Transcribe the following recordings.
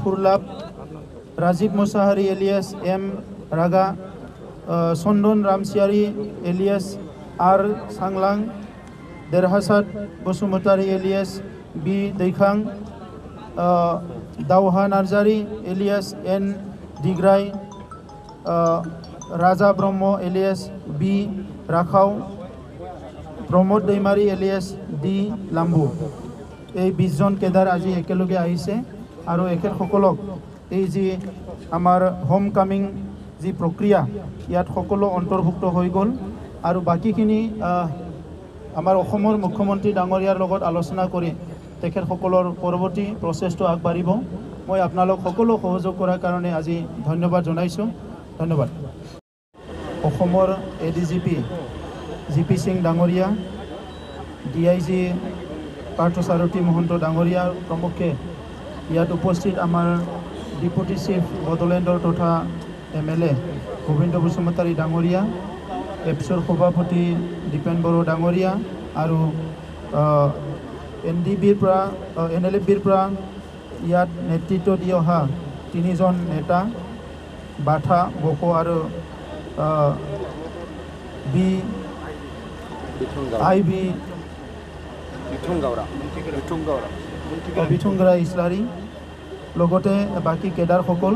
ফুরলাপ, Rajib Mosahary alias M Raga, Chandan Ramsiary alias R Sanglang, Derhasat Basumatary alias B Daikhang, Dawha Narzary alias N Digray, Raja Brahma alias B Rakhao, Pramod Daimary alias D Lambu. এই 20 জন cadre আজি একেলগে আহিছে আৰু এখেতসকলক এই যে আমাৰ হোম কামিং যি প্ৰক্ৰিয়া ইয়াত সকলো অন্তৰ্ভুক্ত হৈ গ'ল আৰু বাকিখিনি আমাৰ অসমৰ মুখ্যমন্ত্ৰী ডাঙৰীয়াৰ লগত আলোচনা কৰি তেখেতসকলৰ পৰৱৰ্তী প্ৰচেছটো আগবাঢ়িব। মই আপোনালোক সকলো সহযোগ কৰাৰ কাৰণে আজি ধন্যবাদ জনাইছোঁ। ধন্যবাদ। অসমৰ এডিজিপি জিপি সিং ডাঙৰীয়া, ডিআইজি পাৰ্থসাৰথী মহন্ত ডাঙৰীয়া প্ৰমুখে ইয়াত উপস্থিত আমাৰ ডিপুটি চিফ বড়োলেণ্ডৰ তথা MLA গোবিন্দ বসুমতাৰী ডাঙৰীয়া, এপছৰ সভাপতি দীপেন বড়ো ডাঙৰীয়া আৰু NLFBৰ পৰা ইয়াত নেতৃত্ব দি অহা 3জন নেতা বাথা বকো আৰু বিথুংগৰা ইছলাৰী লগতে বাকী কেডাৰসকল,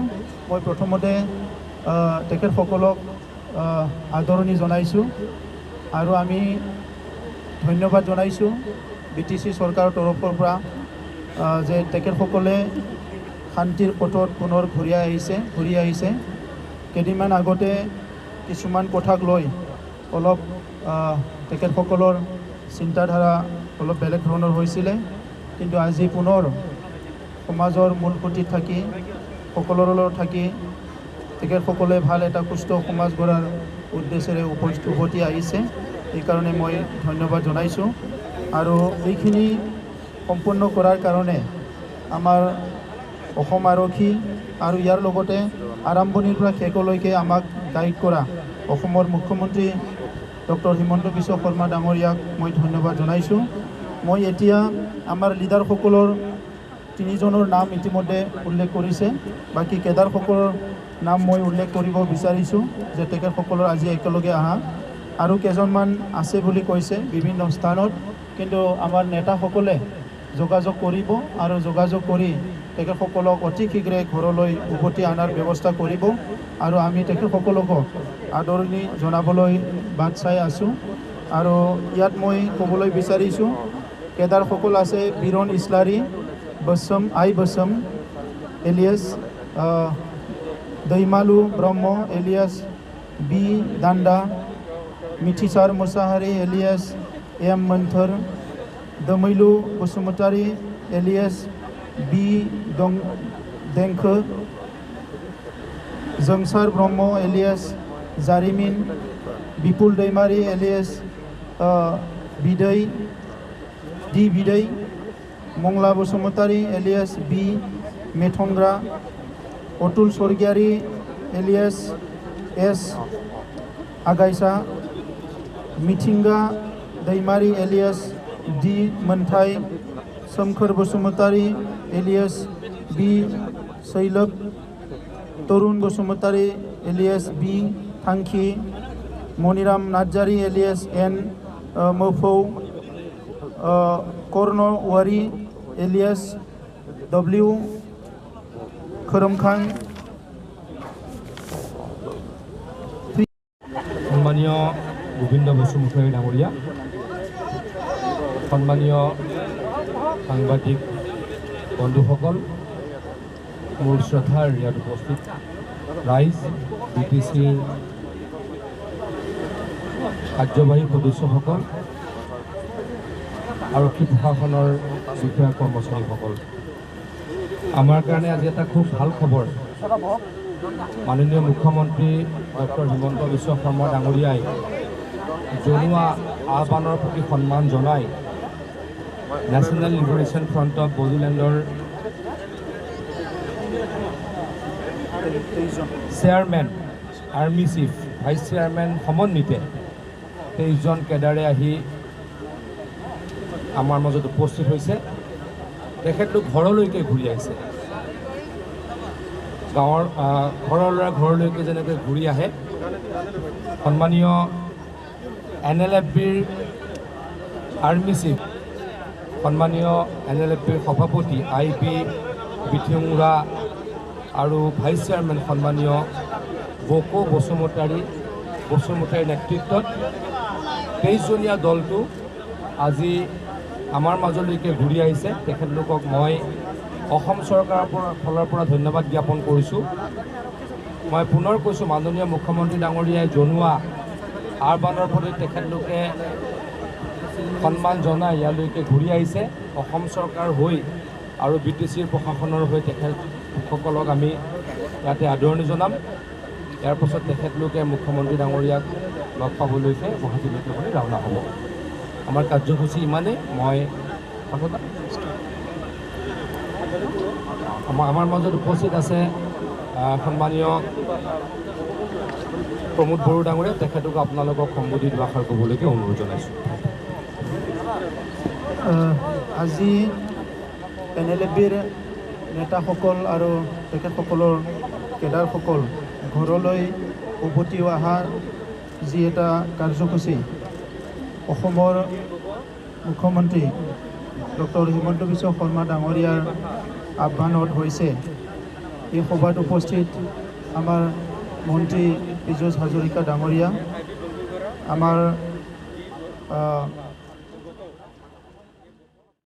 মই প্ৰথমতে তেখেতসকলক আদৰণি জনাইছোঁ আৰু আমি ধন্যবাদ জনাইছোঁ BTC চৰকাৰৰ তৰফৰ পৰা যে তেখেতসকলে শান্তিৰ পথত পুনৰ ঘূৰি আহিছে। কেইদিনমান আগতে কিছুমান কথাক লৈ অলপ তেখেতসকলৰ চিন্তাধাৰা অলপ বেলেগ ধৰণৰ হৈছিলে, কিন্তু আজি পুনৰ সমাজৰ মূল খুঁটিত থাকি সকলোৰ লগত থাকি তেখেতসকলে ভাল এটা সুস্থ সমাজ গঢ়াৰ উদ্দেশ্যেৰে উভতি আহিছে। এইকাৰণে মই ধন্যবাদ জনাইছোঁ আৰু এইখিনি সম্পূৰ্ণ কৰাৰ কাৰণে আমাৰ অসম আৰক্ষী আৰু ইয়াৰ লগতে আৰম্ভণিৰ পৰা শেষলৈকে আমাক গাইড কৰা অসমৰ মুখ্যমন্ত্ৰী ডক্টৰ হিমন্ত বিশ্ব শৰ্মা ডাঙৰীয়াক মই ধন্যবাদ জনাইছোঁ। মই এতিয়া আমাৰ লিডাৰসকলৰ 3জনৰ নাম ইতিমধ্যে উল্লেখ কৰিছে, বাকী কেডাৰসকলৰ নাম মই উল্লেখ কৰিব বিচাৰিছোঁ যে তেখেতসকলৰ আজি একেলগে অহা আৰু কেইজনমান আছে বুলি কৈছে বিভিন্ন স্থানত, কিন্তু আমাৰ নেতাসকলে যোগাযোগ কৰিব আৰু যোগাযোগ কৰি তেখেতসকলক অতি শীঘ্ৰে ঘৰলৈ উভতি অনাৰ ব্যৱস্থা কৰিব আৰু আমি তেখেতসকলকো আদৰণি জনাবলৈ বাট চাই আছোঁ। আৰু ইয়াত মই ক'বলৈ বিচাৰিছোঁ কেডাৰসকল আছে বীৰণ ইছলাৰী, বসম এলিয়াছ दैमालु ब्रह्म एलियास बी दान्दा, मिथिसार मोसाहारी एलियास एम मोन्थोर, दमैलु बसुमतारी एलियास बी देंखो, जोंसार ब्रह्म एलियास जारिमिन, विपुल Daimary alias Bidai, Mangala Basumatary alias B Methangra, Atul Swargiary alias S Agaisa, Mithinga Daimary alias D Monthai, Somkhor Basumatary alias B Sailab, Tarun Basumatary alias B Thangkhi, Maniram Narzary alias N Mofou, Karna Owary alias W Khoromkhang. सम्मानीय गोविंद बसुमतारी डांगरिया, सम्मानीय সাংবাদিক বন্ধুসকল, মোৰ শ্ৰদ্ধাৰ ইয়াত উপস্থিত ৰাইজ, BTCৰ কাৰ্যবাহী সদস্যসকল, আৰক্ষী প্ৰশাসনৰ বিষয়া কৰ্মচাৰীসকল, আমাৰ কাৰণে আজি এটা খুব ভাল খবৰ। মাননীয় মুখ্যমন্ত্ৰী ডক্টৰ হিমন্ত বিশ্ব শৰ্মা ডাঙৰীয়াই জনোৱা আহ্বানৰ প্ৰতি সন্মান জনাই নেশ্যনেল লিবাৰেশ্যন ফ্ৰণ্ট অফ বড়োলেণ্ডৰ chairman, army chief, vice chairman সমন্বিতে 23জন কেডাৰে আহি আমাৰ মাজত উপস্থিত হৈছে। তেখেতলোক ঘৰলৈকে ঘূৰি আহিছে। গাঁৱৰ ঘৰৰ ল'ৰা ঘৰলৈকে যেনেকৈ ঘূৰি আহে, সন্মানীয় NLFBৰ আৰ্মি চিফ, সন্মানীয় NLFBৰ সভাপতি IP বিথিংৰা আৰু ভাইচ চেয়াৰমেন সন্মানীয় বকো বসুমতাৰীৰ নেতৃত্বত 23জনীয়া দলটো আজি আমাৰ মাজলৈকে ঘূৰি আহিছে। তেখেতলোকক মই অসম চৰকাৰৰ ফালৰ পৰা ধন্যবাদ জ্ঞাপন কৰিছোঁ। মই পুনৰ কৈছোঁ, মাননীয় মুখ্যমন্ত্ৰী ডাঙৰীয়াই জনোৱা আহ্বানৰ প্ৰতি তেখেতলোকে সন্মান জনাই ইয়ালৈকে ঘূৰি আহিছে। অসম চৰকাৰ হৈ আৰু BTCৰ প্ৰশাসনৰ হৈ তেখেতসকলক আমি ইয়াতে আদৰণি জনাম। ইয়াৰ পাছত তেখেতলোকে মুখ্যমন্ত্ৰী ডাঙৰীয়াক লগ পাবলৈকে গুৱাহাটীলৈকে বুলি ৰাওনা হ'ব। আমাৰ কাৰ্যসূচী ইমানেই। মই আমাৰ মাজত উপস্থিত আছে সন্মানীয় প্ৰমোদ বড়ো ডাঙৰীয়া, তেখেতক আপোনালোকক সম্বোধি দুআষাৰ ক'বলৈকে অনুৰোধ জনাইছোঁ। আজি NLFBৰ নেতাসকল আৰু তেখেতসকলৰ কেডাৰসকল ঘৰলৈ উভতি অহা যি এটা কাৰ্যসূচী অসমৰ মুখ্যমন্ত্ৰী ডক্টৰ হিমন্ত বিশ্ব শৰ্মা ডাঙৰীয়াৰ আহ্বানত হৈছে, এই সভাত উপস্থিত আমাৰ মন্ত্ৰী পীযুষ হাজৰিকা ডাঙৰীয়া, আমাৰ